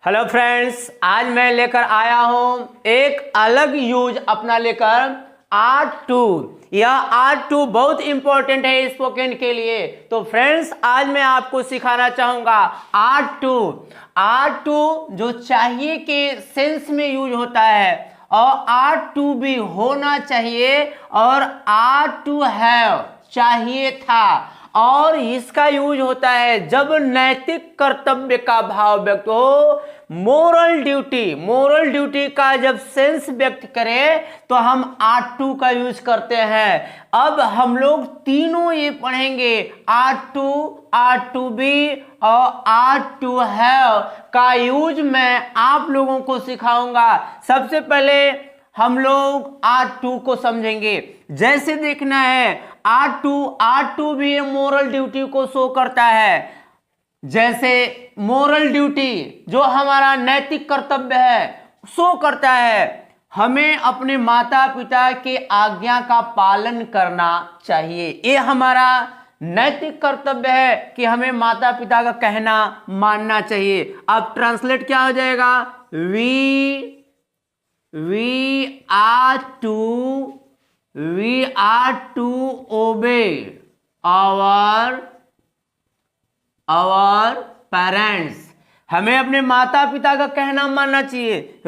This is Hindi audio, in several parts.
हेलो फ्रेंड्स, आज मैं लेकर आया हूं एक अलग यूज अपना लेकर R2। यह R2 बहुत इंपॉर्टेंट है स्पोकन के लिए। तो फ्रेंड्स, आज मैं आपको सिखाना चाहूंगा R2 जो चाहिए के सेंस में यूज होता है और R2 भी होना चाहिए और R2 हैव चाहिए था। और इसका यूज होता है जब नैतिक कर्तव्य का भाव व्यक्त हो, मोरल ड्यूटी का जब सेंस व्यक्त करें तो हम R2 का यूज करते हैं। अब हम लोग तीनों ये पढ़ेंगे, R2B और R2 हैव का यूज मैं आप लोगों को सिखाऊंगा। सबसे पहले हम लोग R2 को समझेंगे। जैसे देखना है, R2 भी मोरल ड्यूटी को शो करता है। जैसे मोरल ड्यूटी जो हमारा नैतिक कर्तव्य है शो करता है, हमें अपने माता पिता के आज्ञा का पालन करना चाहिए। ये हमारा नैतिक कर्तव्य है कि हमें माता पिता का कहना मानना चाहिए। अब ट्रांसलेट क्या हो जाएगा? we are to obey our parents। हमें अपने माता पिता का कहना मानना चाहिए।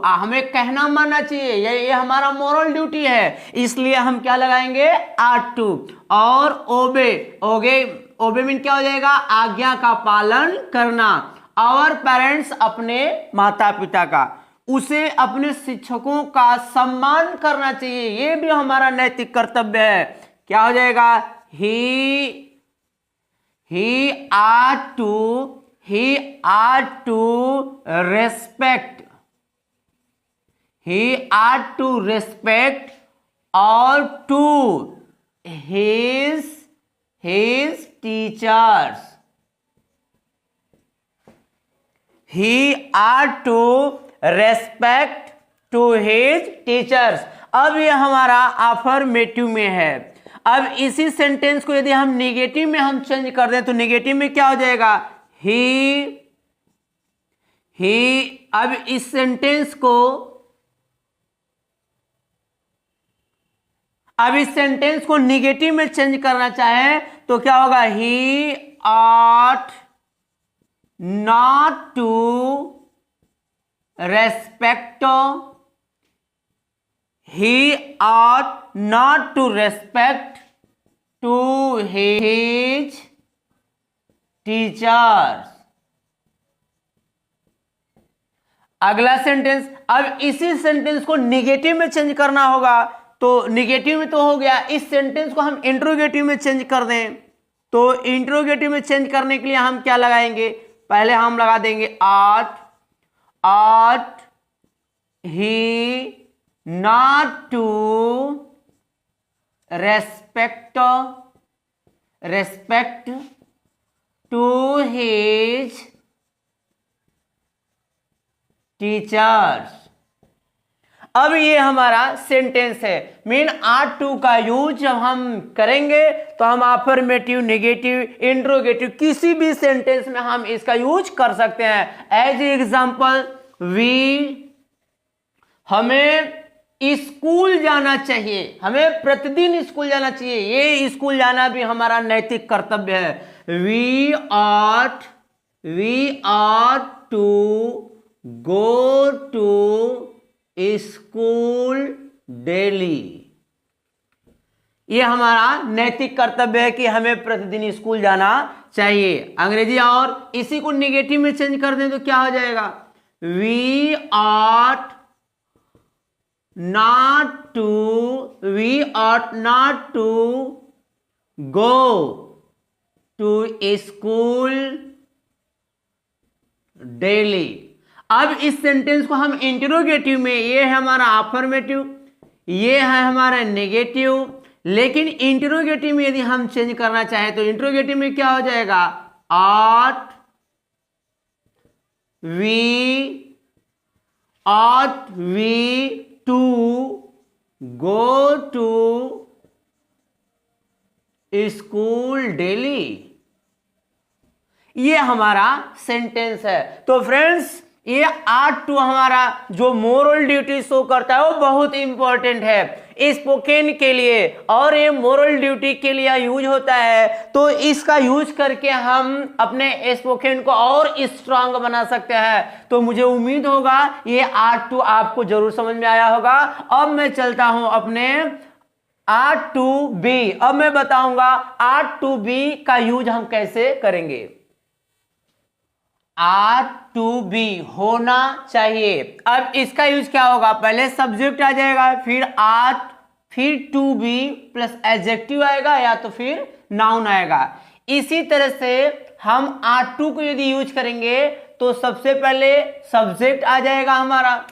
हमें कहना मानना चाहिए, ये हमारा मोरल ड्यूटी है, इसलिए हम क्या लगाएंगे? R2। और ओबे मीन क्या हो जाएगा? आज्ञा का पालन करना। आवर पेरेंट्स अपने माता पिता का, उसे अपने शिक्षकों का सम्मान करना चाहिए, यह भी हमारा नैतिक कर्तव्य है। क्या हो जाएगा? he ought to respect or to his teachers। he ought to respect to his teachers। अब ये हमारा अफर्मेटिव में है। अब इसी सेंटेंस को यदि हम निगेटिव में हम चेंज कर दें तो निगेटिव में क्या हो जाएगा? अब इस सेंटेंस को निगेटिव में चेंज करना चाहे तो क्या होगा? ही ought not to respect to his teachers। अगला सेंटेंस, अब इसी सेंटेंस को निगेटिव में चेंज करना होगा। तो निगेटिव में तो हो गया, इस सेंटेंस को हम इंट्रोगेटिव में चेंज कर दें तो इंट्रोगेटिव में चेंज करने के लिए हम क्या लगाएंगे? पहले हम लगा देंगे ought he not to respect to his teachers। अब ये हमारा सेंटेंस है। मीन R2 का यूज जब हम करेंगे तो हम अफर्मेटिव, नेगेटिव, इंट्रोगेटिव किसी भी सेंटेंस में हम इसका यूज कर सकते हैं। एज एग्जांपल, हमें स्कूल जाना चाहिए, हमें प्रतिदिन स्कूल जाना चाहिए, ये स्कूल जाना भी हमारा नैतिक कर्तव्य है। We ought to go to school daily. ये हमारा नैतिक कर्तव्य है कि हमें प्रतिदिन स्कूल जाना चाहिए। अंग्रेजी, और इसी को निगेटिव में चेंज कर दें तो क्या हो जाएगा? we ought not to go to school daily। अब इस सेंटेंस को हम इंटरोगेटिव में, ये है हमारा अफर्मेटिव, ये है हमारा नेगेटिव, लेकिन इंटरोगेटिव में यदि हम चेंज करना चाहें तो इंटरोगेटिव में क्या हो जाएगा? ought we to go to school daily। ये हमारा सेंटेंस है। तो फ्रेंड्स ये आर्ट टू हमारा जो मोरल ड्यूटी शो करता है वो बहुत इंपॉर्टेंट है स्पोकन के लिए, और ये मोरल ड्यूटी के लिए यूज होता है। तो इसका यूज करके हम अपने स्पोकन को और स्ट्रांग बना सकते हैं। तो मुझे उम्मीद होगा ये आर्ट टू आपको जरूर समझ में आया होगा। अब मैं चलता हूं अपने आर्ट टू बी। अब मैं बताऊंगा आर्ट टू बी का यूज हम कैसे करेंगे। आर टू बी होना चाहिए। अब इसका यूज क्या होगा, पहले सब्जेक्ट आ जाएगा, फिर आर, फिर टू बी प्लस एडजेक्टिव आएगा या तो फिर नाउन आएगा। इसी तरह से हम आर टू को यदि यूज करेंगे तो सबसे पहले सब्जेक्ट आ जाएगा हमारा।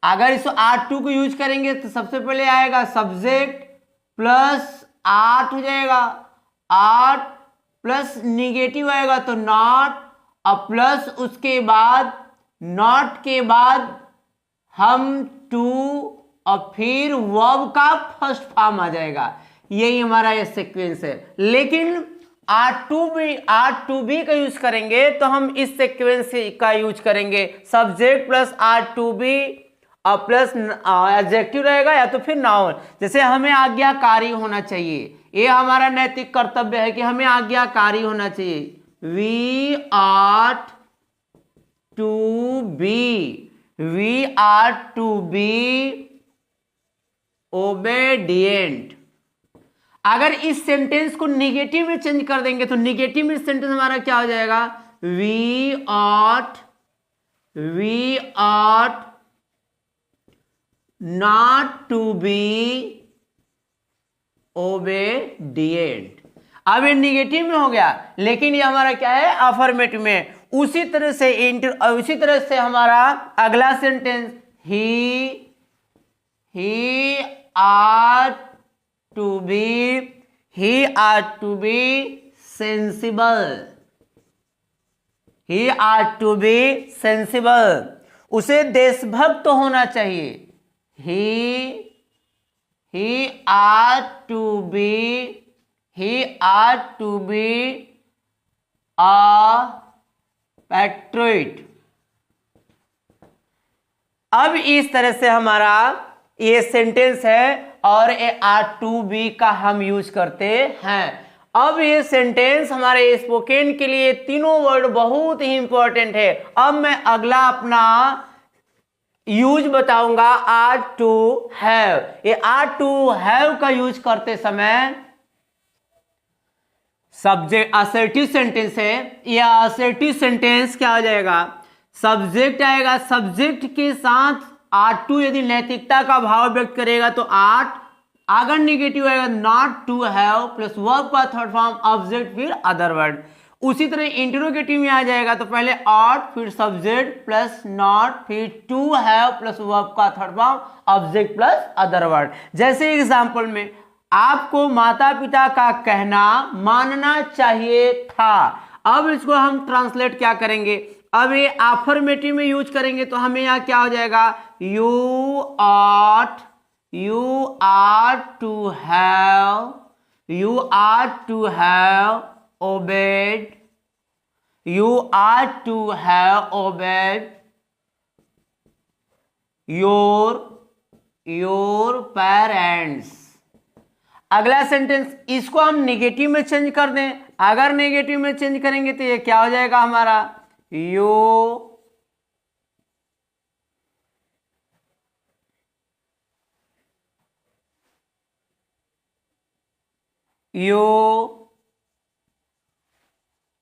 अगर इस आर टू को यूज करेंगे तो सबसे पहले आएगा सब्जेक्ट प्लस आर्ट हो जाएगा, आर्ट प्लस निगेटिव आएगा तो नॉट, अब प्लस उसके बाद नॉट के बाद हम टू और फिर वर्ब का फर्स्ट फॉर्म आ जाएगा। यही हमारा ये सीक्वेंस है। लेकिन आर टू बी का यूज करेंगे तो हम इस सीक्वेंस का यूज करेंगे, subject plus are to be और प्लस एडजेक्टिव रहेगा या तो फिर नाउन। जैसे हमें आज्ञाकारी होना चाहिए, ये हमारा नैतिक कर्तव्य है कि हमें आज्ञाकारी होना चाहिए। We ought to be obedient। अगर इस सेंटेंस को निगेटिव में चेंज कर देंगे तो निगेटिव में सेंटेंस हमारा क्या हो जाएगा, we ought not to be obedient। अब ये निगेटिव में हो गया, लेकिन ये हमारा क्या है, अफर्मेटिव में। उसी तरह से हमारा अगला सेंटेंस ही आर टू बी सेंसिबल। उसे देशभक्त होना चाहिए। he ought to be a patriot। अब इस तरह से हमारा ये सेंटेंस है और ये आर टू बी का हम यूज करते हैं। अब ये सेंटेंस हमारे स्पोकन के लिए तीनों वर्ड बहुत ही इंपॉर्टेंट है। अब मैं अगला अपना यूज बताऊंगा आर टू हैव। ये आर टू हैव का यूज करते समय सब्जेक्ट असर्टिव सेंटेंस है, या असर्टिव सेंटेंस क्या हो जाएगा, सब्जेक्ट आएगा, सब्जेक्ट के साथ आर टू यदि नैतिकता का भाव व्यक्त करेगा तो आर्ट, अगर निगेटिव आएगा not to have plus verb का थर्ड फॉर्म ऑब्जेक्ट फिर अदर वर्ड। उसी तरह इंटरोगेटिव में आ जाएगा तो पहले आर्ट फिर सब्जेक्ट प्लस नॉट फिर टू हैव प्लस वर्ब का third form object plus other word. जैसे एग्जांपल में आपको माता पिता का कहना मानना चाहिए था। अब इसको हम ट्रांसलेट क्या करेंगे, अब ये अफर्मेटिव में यूज करेंगे तो हमें यहाँ क्या हो जाएगा, you are to have obeyed your parents. अगला सेंटेंस इसको हम नेगेटिव में चेंज कर दें। अगर नेगेटिव में चेंज करेंगे तो ये क्या हो जाएगा हमारा, you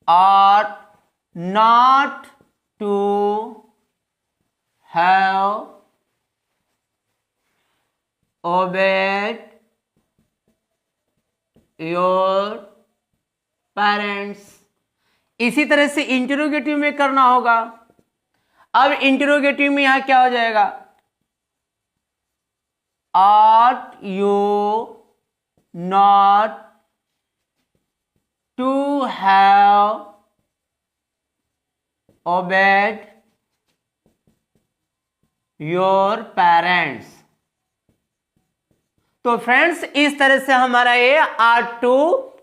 are not to have obeyed your parents. इसी तरह से इंटरोगेटिव में करना होगा। अब इंटरोगेटिव में यहां क्या हो जाएगा, are you not to have obeyed your parents. तो फ्रेंड्स इस तरह से हमारा ये are to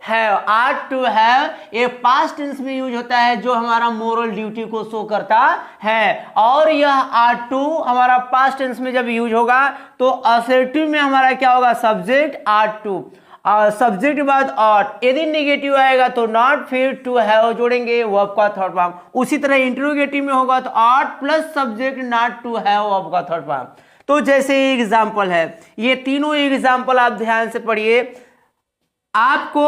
have, ought to have ये पास्ट टेंस में यूज होता है जो हमारा मोरल ड्यूटी को शो करता है। और यह आर्ट टू हमारा पास्ट टेंस में जब यूज होगा तो असर्टिव में हमारा क्या होगा, सब्जेक्ट आर्ट टू, सब्जेक्ट के बाद ऑट, यदि नेगेटिव आएगा तो नॉट, फिर टू हैव जोड़ेंगे वर्ब का थर्ड फॉर्म। उसी तरह इंटरोगेटिव में होगा तो ought plus subject not to have verb का थर्ड फॉर्म। तो जैसे एग्जांपल है, ये तीनों एग्जांपल आप ध्यान से पढ़िए। आपको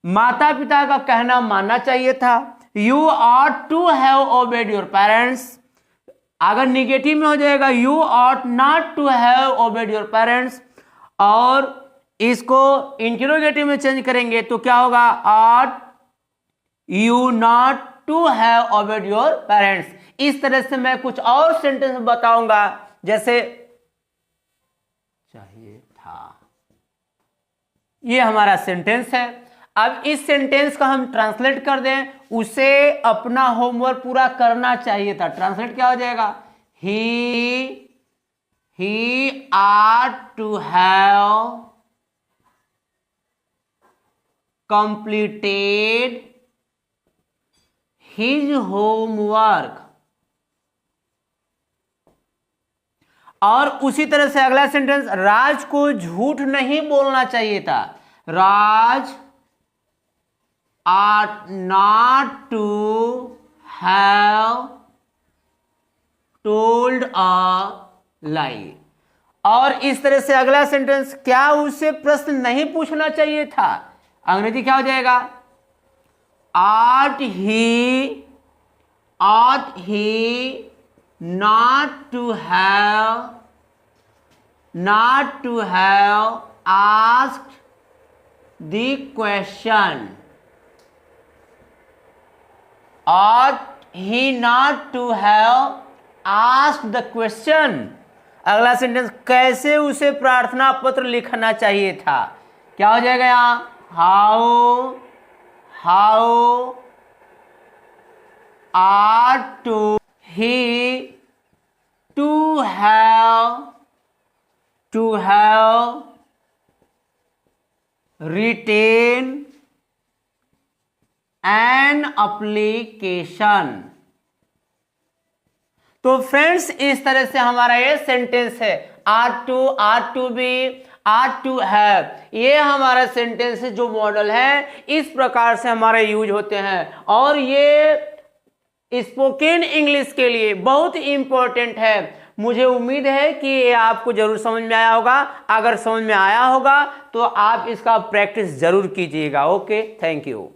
माता पिता का कहना मानना चाहिए था, you ought to have obeyed your parents. अगर निगेटिव में हो जाएगा you ought not to have obeyed your parents, और इसको इंटरोगेटिव में चेंज करेंगे तो क्या होगा, ought you not to have obeyed your parents. इस तरह से मैं कुछ और सेंटेंस बताऊंगा, जैसे चाहिए था, ये हमारा सेंटेंस है। अब इस सेंटेंस का हम ट्रांसलेट कर दें, उसे अपना होमवर्क पूरा करना चाहिए था। ट्रांसलेट क्या हो जाएगा, he ought to have completed his homework। और उसी तरह से अगला सेंटेंस, राज को झूठ नहीं बोलना चाहिए था, राज ought not to have told a lie। और इस तरह से अगला सेंटेंस, क्या उसे प्रश्न नहीं पूछना चाहिए था, अंग्रेजी क्या हो जाएगा, ought he not to have asked the question, ought he not to have asked the question। अगला सेंटेंस, कैसे उसे प्रार्थना पत्र लिखना चाहिए था, क्या हो जाएगा यहां, how ought to he to have written an application। तो फ्रेंड्स इस तरह से हमारा ये सेंटेंस है, ought to be, ought to have, ये हमारा सेंटेंस जो मॉडल है इस प्रकार से हमारे यूज होते हैं। और ये स्पोकन इंग्लिश के लिए बहुत इंपॉर्टेंट है। मुझे उम्मीद है कि ये आपको जरूर समझ में आया होगा। अगर समझ में आया होगा तो आप इसका प्रैक्टिस जरूर कीजिएगा। Okay, thank you.